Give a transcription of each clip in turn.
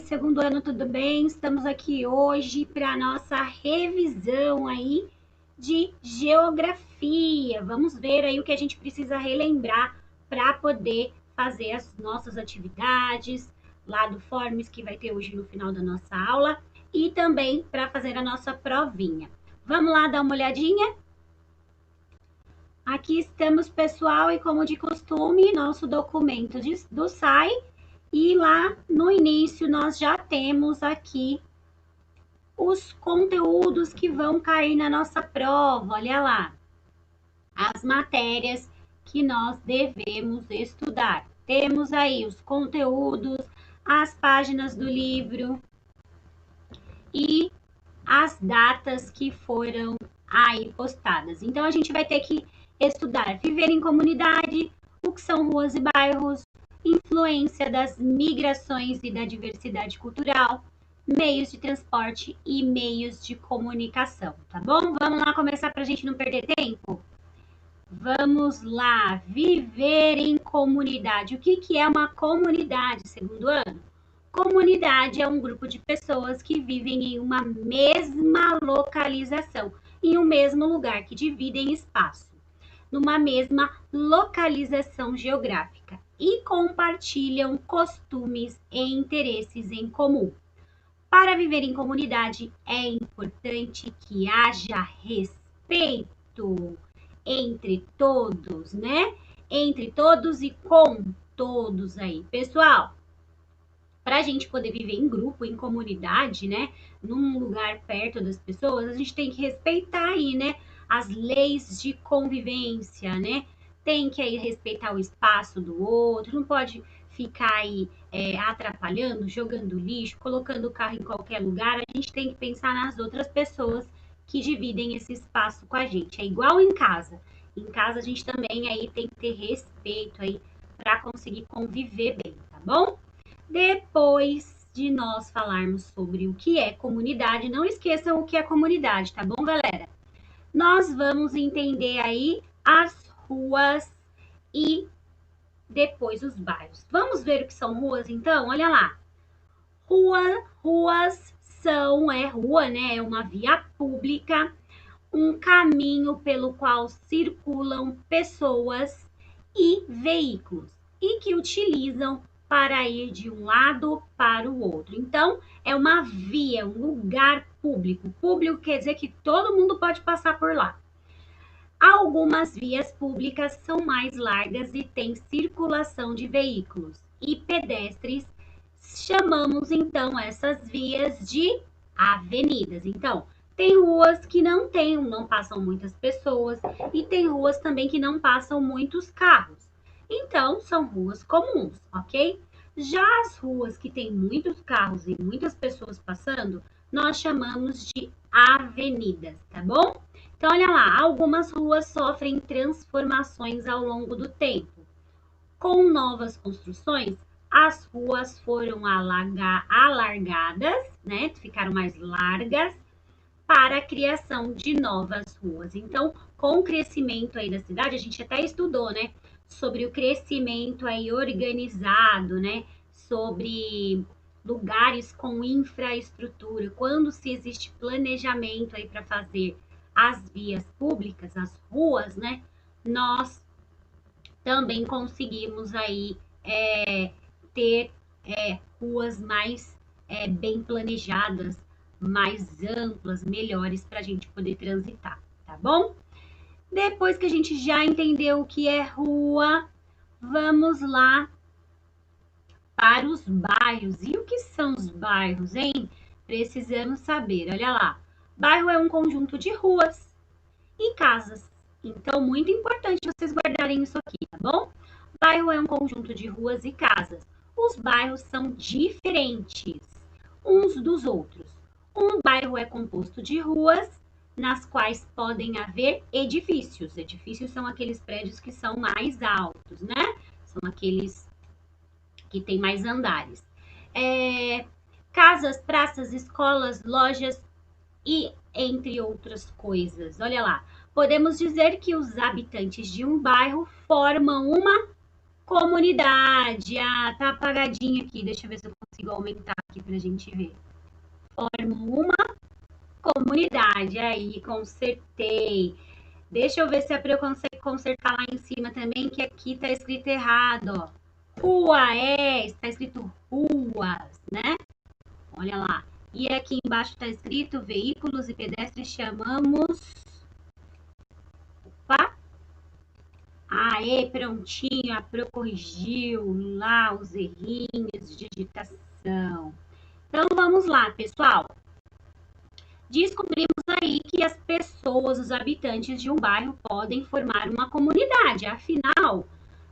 segundo ano, tudo bem? Estamos aqui hoje para a nossa revisão aí de geografia. Vamos ver aí o que a gente precisa relembrar para poder fazer as nossas atividades lá do Forms que vai ter hoje no final da nossa aula e também para fazer a nossa provinha. Vamos lá dar uma olhadinha? Aqui estamos, pessoal, e como de costume, nosso documento do SAI. E lá no início nós já temos aqui os conteúdos que vão cair na nossa prova. Olha lá, as matérias que nós devemos estudar. Temos aí os conteúdos, as páginas do livro e as datas que foram aí postadas. Então a gente vai ter que estudar viver em comunidade, o que são ruas e bairros, influência das migrações e da diversidade cultural, meios de transporte e meios de comunicação, tá bom? Vamos lá começar para a gente não perder tempo? Vamos lá, viver em comunidade. O que é uma comunidade, segundo ano? Comunidade é um grupo de pessoas que vivem em uma mesma localização, em um mesmo lugar, que dividem espaço, numa mesma localização geográfica e compartilham costumes e interesses em comum. Para viver em comunidade é importante que haja respeito entre todos, né? Entre todos e com todos aí. Pessoal, para a gente poder viver em grupo, em comunidade, né? Num lugar perto das pessoas, a gente tem que respeitar aí, né? As leis de convivência, né? Tem que aí respeitar o espaço do outro, não pode ficar aí atrapalhando, jogando lixo, colocando o carro em qualquer lugar. A gente tem que pensar nas outras pessoas que dividem esse espaço com a gente. É igual em casa. Em casa a gente também aí tem que ter respeito aí para conseguir conviver bem, tá bom? Depois de nós falarmos sobre o que é comunidade, não esqueçam o que é comunidade, tá bom, galera? Nós vamos entender aí as ruas e depois os bairros. Vamos ver o que são ruas, então? Olha lá. Ruas são, rua, né? É uma via pública, um caminho pelo qual circulam pessoas e veículos e que utilizam para ir de um lado para o outro. Então, é uma via, um lugar público. Público quer dizer que todo mundo pode passar por lá. Algumas vias públicas são mais largas e têm circulação de veículos e pedestres. Chamamos então essas vias de avenidas. Então, tem ruas que não passam muitas pessoas e tem ruas também que não passam muitos carros. Então, são ruas comuns, ok? Já as ruas que têm muitos carros e muitas pessoas passando, nós chamamos de avenidas, tá bom? Então, olha lá, algumas ruas sofrem transformações ao longo do tempo. Com novas construções, as ruas foram alargadas, né? Ficaram mais largas para a criação de novas ruas. Então, com o crescimento aí da cidade, a gente até estudou, né? Sobre o crescimento aí organizado, né? Sobre lugares com infraestrutura. Quando se existe planejamento aí para fazer as vias públicas, as ruas, né? Nós também conseguimos aí ter ruas mais bem planejadas, mais amplas, melhores para a gente poder transitar, tá bom? Depois que a gente já entendeu o que é rua, vamos lá para os bairros. E o que são os bairros, hein? Precisamos saber. Olha lá. Bairro é um conjunto de ruas e casas. Então, muito importante vocês guardarem isso aqui, tá bom? Bairro é um conjunto de ruas e casas. Os bairros são diferentes uns dos outros. Um bairro é composto de ruas, nas quais podem haver edifícios. Edifícios são aqueles prédios que são mais altos, né? São aqueles que têm mais andares. Casas, praças, escolas, lojas e entre outras coisas. Olha lá. Podemos dizer que os habitantes de um bairro formam uma Comunidade. Ah, tá apagadinho aqui. Deixa eu ver se eu consigo aumentar aqui pra gente ver. Forma uma comunidade. Aí, consertei. Deixa eu ver se é para eu conseguir consertar lá em cima também, que aqui tá escrito errado, ó. Rua, está escrito ruas, né? Olha lá. E aqui embaixo tá escrito veículos e pedestres chamamos... Opa! Aê, prontinho, a Pro corrigiu lá os errinhos de digitação. Então, vamos lá, pessoal. Descobrimos aí que as pessoas, os habitantes de um bairro podem formar uma comunidade. Afinal,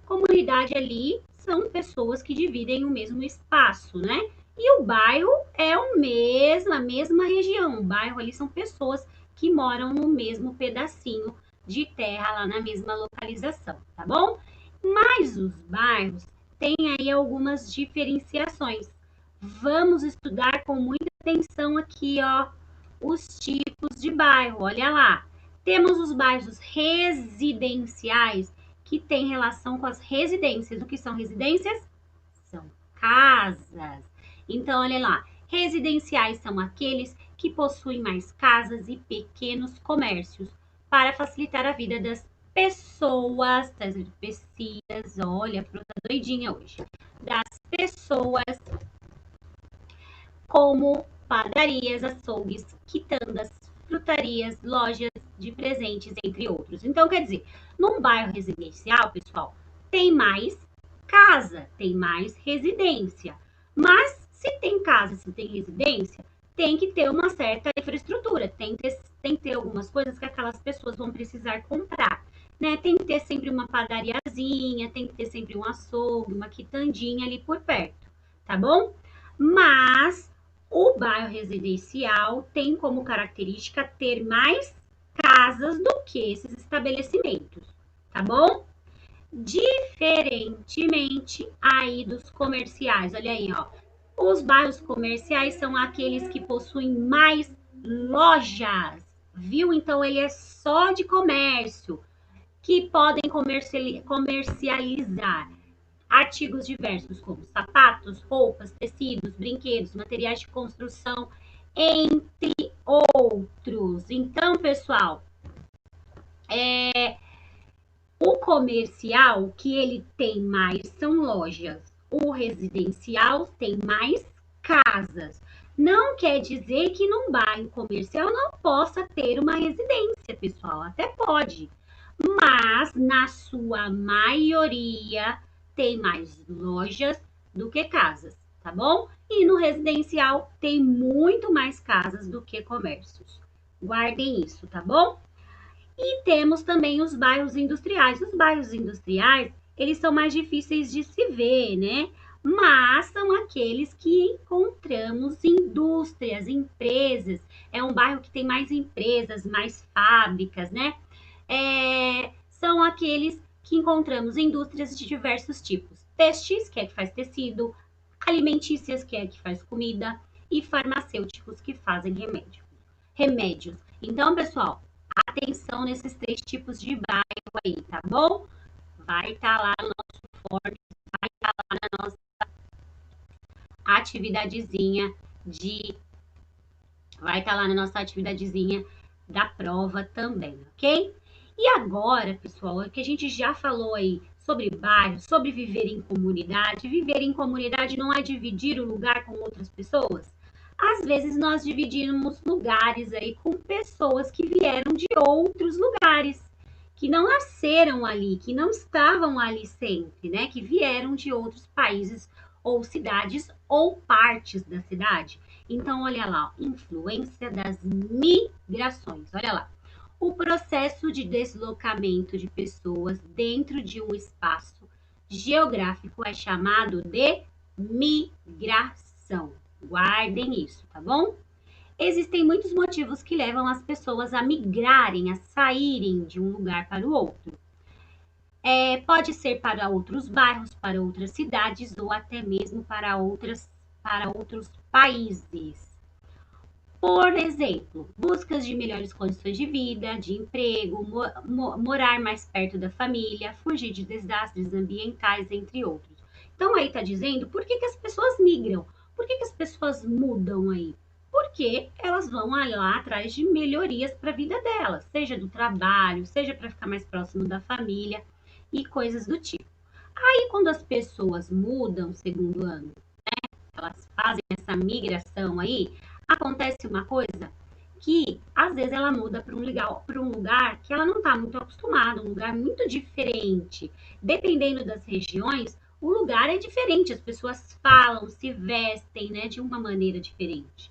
comunidade ali são pessoas que dividem o mesmo espaço, né? E o bairro é a mesma região. O bairro ali são pessoas que moram no mesmo pedacinho de terra lá na mesma localização, tá bom? Mas os bairros têm aí algumas diferenciações. Vamos estudar com muita atenção aqui, ó, os tipos de bairro. Olha lá. Temos os bairros residenciais, que têm relação com as residências. O que são residências? São casas. Então, olha lá. Residenciais são aqueles que possuem mais casas e pequenos comércios para facilitar a vida das pessoas, das pessoas, olha, a Pro tá doidinha hoje, das pessoas, como padarias, açougues, quitandas, frutarias, lojas de presentes, entre outros. Então, quer dizer, num bairro residencial, pessoal, tem mais casa, tem mais residência. Mas se tem casa, se tem residência, tem que ter uma certa infraestrutura, tem que ter algumas coisas que aquelas pessoas vão precisar comprar. Né? Tem que ter sempre uma padariazinha, tem que ter sempre um açougue, uma quitandinha ali por perto, tá bom? Mas o bairro residencial tem como característica ter mais casas do que esses estabelecimentos, tá bom? Diferentemente aí dos comerciais, olha aí, ó. Os bairros comerciais são aqueles que possuem mais lojas, viu? Então ele é só de comércio, que podem comercializar artigos diversos como sapatos, roupas, tecidos, brinquedos, materiais de construção, entre outros. Então, pessoal, o comercial, que ele tem mais são lojas. O residencial tem mais casas. Não quer dizer que num bairro comercial não possa ter uma residência, pessoal. Até pode. Mas, na sua maioria, tem mais lojas do que casas, tá bom? E no residencial tem muito mais casas do que comércios. Guardem isso, tá bom? E temos também os bairros industriais. Os bairros industriais, eles são mais difíceis de se ver, né? Mas são aqueles que encontramos indústrias, empresas. É um bairro que tem mais empresas, mais fábricas, né? São aqueles que encontramos indústrias de diversos tipos. Textis, que é que faz tecido, alimentícias, que é que faz comida, e farmacêuticos, que fazem remédios. Então, pessoal, atenção nesses 3 tipos de bairro aí, tá bom? Vai estar lá no nosso form, vai estar lá na nossa atividadezinha da prova também, ok? E agora, pessoal, é que a gente já falou aí sobre bairro, sobre viver em comunidade. Viver em comunidade não é dividir o lugar com outras pessoas? Às vezes nós dividimos lugares aí com pessoas que vieram de outros lugares, que não nasceram ali, que não estavam ali sempre, né? Que vieram de outros países ou cidades ou partes da cidade. Então, olha lá, influência das migrações. Olha lá. O processo de deslocamento de pessoas dentro de um espaço geográfico é chamado de migração. Guardem isso, tá bom? Existem muitos motivos que levam as pessoas a migrarem, a saírem de um lugar para o outro. Pode ser para outros bairros, para outras cidades ou até mesmo para outros países. Por exemplo, buscas de melhores condições de vida, de emprego, morar mais perto da família, fugir de desastres ambientais, entre outros. Então aí está dizendo por que as pessoas migram, por que as pessoas mudam aí? Porque elas vão lá atrás de melhorias para a vida delas, seja do trabalho, seja para ficar mais próximo da família e coisas do tipo. Aí quando as pessoas mudam, segundo ano, elas fazem essa migração aí, acontece uma coisa que às vezes ela muda para um lugar que ela não está muito acostumada, um lugar muito diferente. Dependendo das regiões, o lugar é diferente, as pessoas falam, se vestem, né, de uma maneira diferente.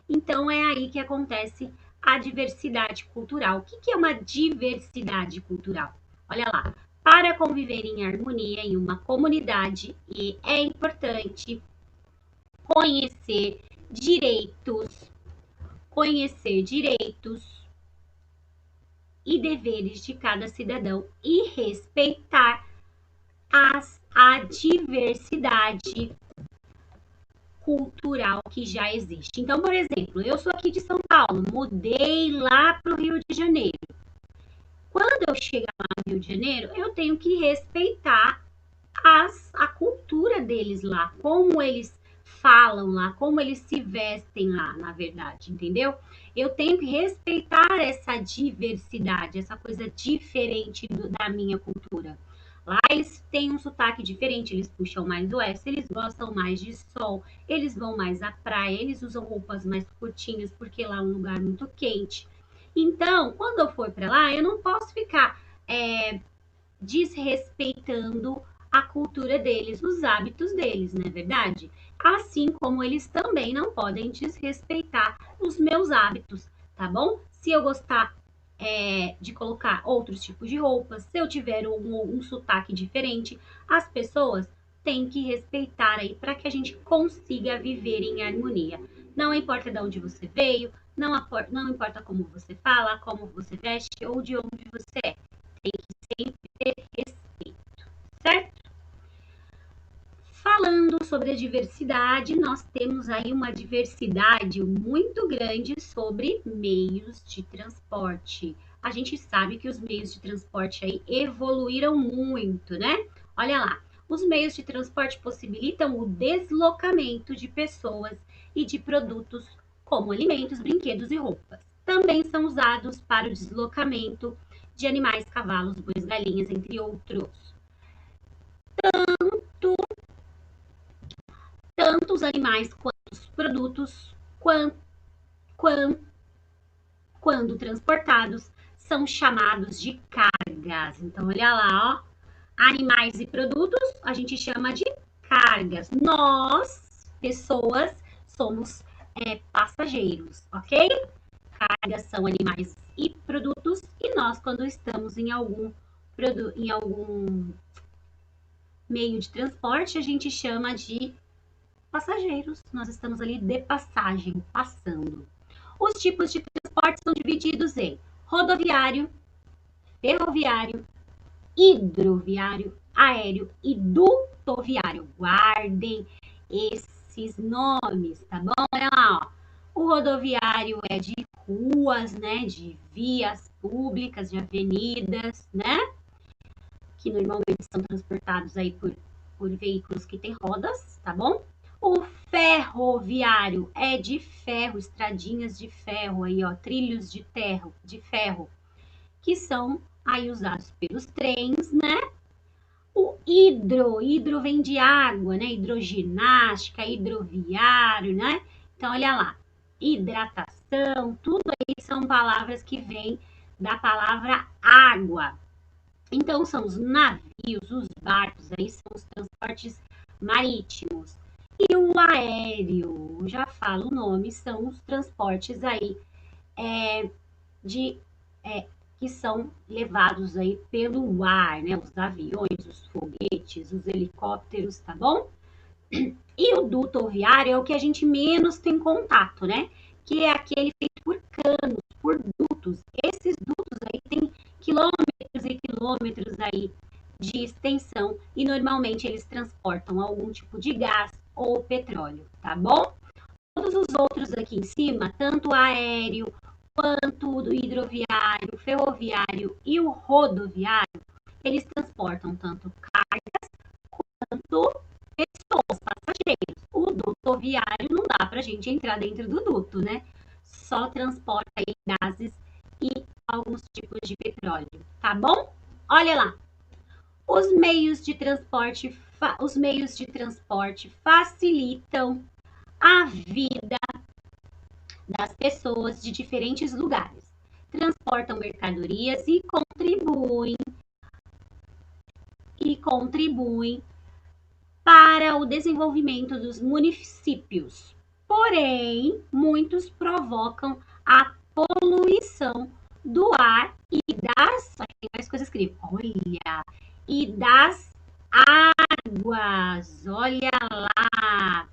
Então é aí que acontece a diversidade cultural. O que é uma diversidade cultural? Olha lá, para conviver em harmonia em uma comunidade, e é importante conhecer direitos, conhecer direitos e deveres de cada cidadão e respeitar a diversidade cultural que já existe. Então, por exemplo, eu sou aqui de São Paulo, mudei lá para o Rio de Janeiro. Quando eu chegar lá no Rio de Janeiro, eu tenho que respeitar a cultura deles lá, como eles falam lá, como eles se vestem lá, na verdade, entendeu? Eu tenho que respeitar essa diversidade, essa coisa diferente da minha cultura. Lá eles têm um sotaque diferente, eles puxam mais o S, eles gostam mais de sol, eles vão mais à praia, eles usam roupas mais curtinhas, porque lá é um lugar muito quente. Então, quando eu for para lá, eu não posso ficar desrespeitando a cultura deles, os hábitos deles, não é verdade? Assim como eles também não podem desrespeitar os meus hábitos, tá bom? Se eu gostar de colocar outros tipos de roupas, se eu tiver um sotaque diferente, as pessoas têm que respeitar aí para que a gente consiga viver em harmonia. Não importa de onde você veio, não importa como você fala, como você veste ou de onde você é. Tem que sempre ter respeito, certo? Falando sobre a diversidade, nós temos aí uma diversidade muito grande sobre meios de transporte. A gente sabe que os meios de transporte aí evoluíram muito, né? Olha lá, os meios de transporte possibilitam o deslocamento de pessoas e de produtos como alimentos, brinquedos e roupas. Também são usados para o deslocamento de animais, cavalos, bois, galinhas, entre outros. Tanto os animais quanto os produtos, quando transportados, são chamados de cargas. Então, olha lá, ó, animais e produtos, a gente chama de cargas. Nós, pessoas, somos passageiros, ok? Cargas são animais e produtos, e nós, quando estamos em algum meio de transporte, a gente chama de passageiros. Nós estamos ali de passagem, passando. Os tipos de transporte são divididos em rodoviário, ferroviário, hidroviário, aéreo e dutoviário. Guardem esses nomes, tá bom? Olha lá, ó. O rodoviário é de ruas, né? De vias públicas, de avenidas, né? Que normalmente são transportados aí por veículos que têm rodas, tá bom? O ferroviário é de ferro, estradinhas de ferro aí, ó, trilhos de ferro, que são aí usados pelos trens, né? O hidro vem de água, né? Hidroginástica, hidroviário, né? Então, olha lá, hidratação, tudo aí são palavras que vêm da palavra água. Então, são os navios, os barcos, aí são os transportes marítimos. E o aéreo, já falo o nome, são os transportes aí de que são levados aí pelo ar, né? Os aviões, os foguetes, os helicópteros, tá bom? E o dutoviário é o que a gente menos tem contato, né? Que é aquele feito por canos, por dutos. Esses dutos aí têm quilômetros e quilômetros aí de extensão e normalmente eles transportam algum tipo de gás ou petróleo, tá bom? Todos Todos os outros aqui em cima, tanto aéreo, quanto do hidroviário, ferroviário e o rodoviário, eles transportam tanto cargas quanto pessoas, passageiros. O duto viário não dá para a gente entrar dentro do duto, né? Só transporta aí gases e alguns tipos de petróleo, tá bom? Olha lá. Os meios de transporte facilitam a vida das pessoas de diferentes lugares. Transportam mercadorias e contribuem para o desenvolvimento dos municípios. Porém, muitos provocam a poluição do ar e das, tem mais coisas escritas, olha, e das águas, olha lá.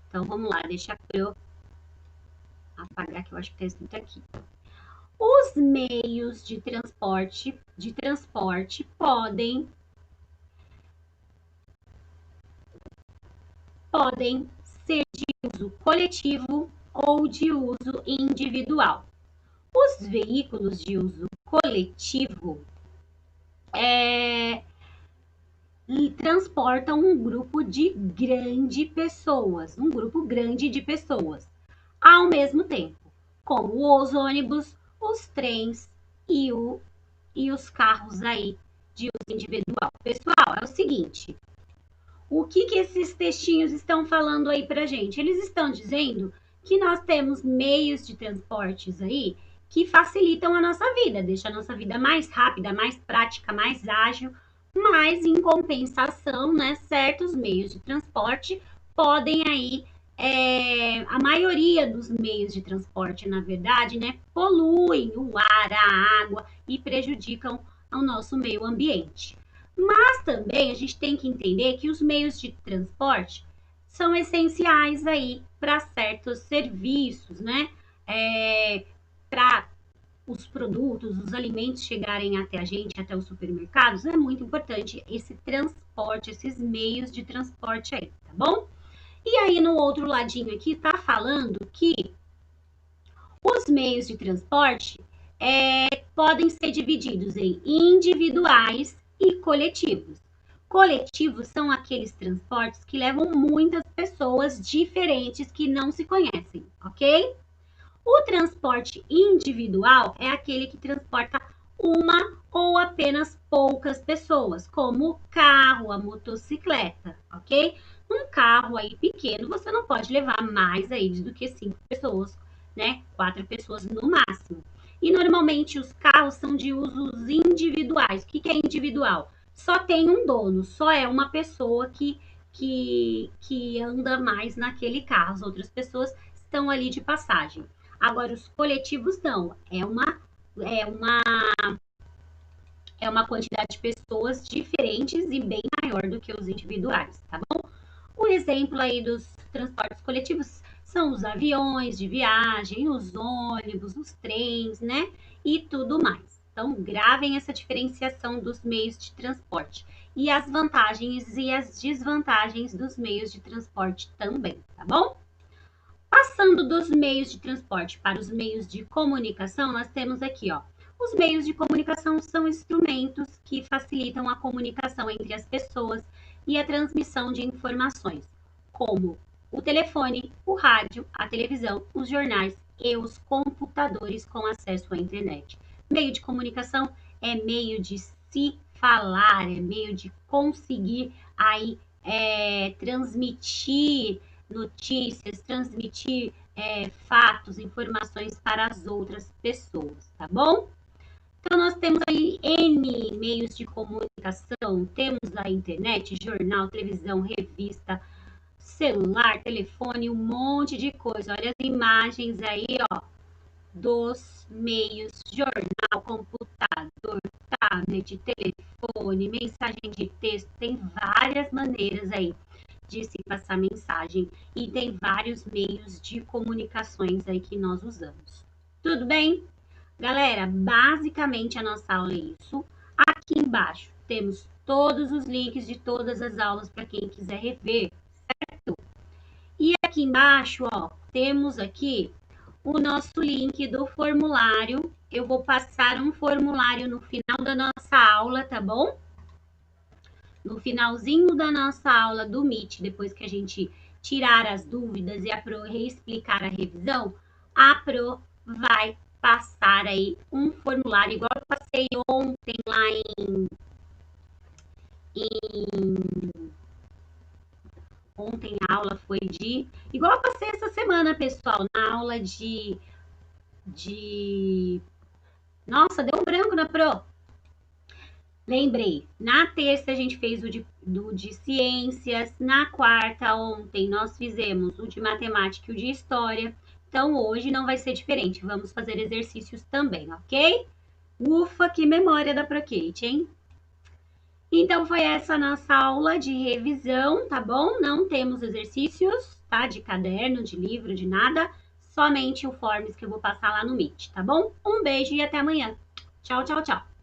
Então vamos lá, deixa eu apagar que eu acho que está escrito aqui. Os meios de transporte podem ser de uso coletivo ou de uso individual. Os veículos de uso coletivo transportam um grupo grande de pessoas, ao mesmo tempo, como os ônibus, os trens e os carros aí de uso individual. Pessoal, é o seguinte, o que esses textinhos estão falando aí pra gente? Eles estão dizendo que nós temos meios de transportes aí que facilitam a nossa vida, deixam a nossa vida mais rápida, mais prática, mais ágil, mas em compensação, né, certos meios de transporte podem aí, a maioria dos meios de transporte, na verdade, né, poluem o ar, a água e prejudicam ao nosso meio ambiente. Mas também a gente tem que entender que os meios de transporte são essenciais aí para certos serviços, né? Para os produtos, os alimentos chegarem até a gente, até os supermercados, é muito importante esse transporte, esses meios de transporte aí, tá bom? E aí no outro ladinho aqui tá falando que os meios de transporte podem ser divididos em individuais e coletivos. Coletivos são aqueles transportes que levam muitas pessoas diferentes que não se conhecem, ok? O transporte individual é aquele que transporta uma ou apenas poucas pessoas, como o carro, a motocicleta, ok? Um carro aí pequeno, você não pode levar mais aí do que 5 pessoas, né? 4 pessoas no máximo. E normalmente os carros são de usos individuais. O que é individual? Só tem um dono, só é uma pessoa que anda mais naquele carro. As outras pessoas estão ali de passagem. Agora, os coletivos não. É uma quantidade de pessoas diferentes e bem maior do que os individuais, tá bom? O exemplo aí dos transportes coletivos são os aviões de viagem, os ônibus, os trens, né? E tudo mais. Então, gravem essa diferenciação dos meios de transporte e as vantagens e as desvantagens dos meios de transporte também, tá bom? Passando dos meios de transporte para os meios de comunicação, nós temos aqui, ó, os meios de comunicação são instrumentos que facilitam a comunicação entre as pessoas e a transmissão de informações, como o telefone, o rádio, a televisão, os jornais e os computadores com acesso à internet. Meio de comunicação é meio de se falar, é meio de conseguir aí transmitir notícias, transmitir fatos, informações para as outras pessoas, tá bom? Então, nós temos aí N meios de comunicação, temos a internet, jornal, televisão, revista, celular, telefone, um monte de coisa. Olha as imagens aí, ó, dos meios, jornal, computador, tablet, telefone, mensagem de texto, tem várias maneiras aí de se passar mensagem e tem vários meios de comunicações aí que nós usamos. Tudo bem? Galera, basicamente a nossa aula é isso. Aqui embaixo temos todos os links de todas as aulas para quem quiser rever, certo? E aqui embaixo, ó, temos aqui o nosso link do formulário. Eu vou passar um formulário no final da nossa aula, tá bom? No finalzinho da nossa aula do Meet, depois que a gente tirar as dúvidas e a Pro reexplicar a revisão, a Pro vai passar aí um formulário, igual eu passei ontem lá Ontem a aula foi de... Igual eu passei essa semana, pessoal, na aula Nossa, deu um branco na Pro. Lembrei, na terça a gente fez do de ciências, na quarta, ontem, nós fizemos o de matemática e o de história. Então, hoje não vai ser diferente, vamos fazer exercícios também, ok? Ufa, que memória da ProKate, hein? Então, foi essa nossa aula de revisão, tá bom? Não temos exercícios, tá? De caderno, de livro, de nada. Somente o Forms que eu vou passar lá no Meet, tá bom? Um beijo e até amanhã. Tchau, tchau, tchau.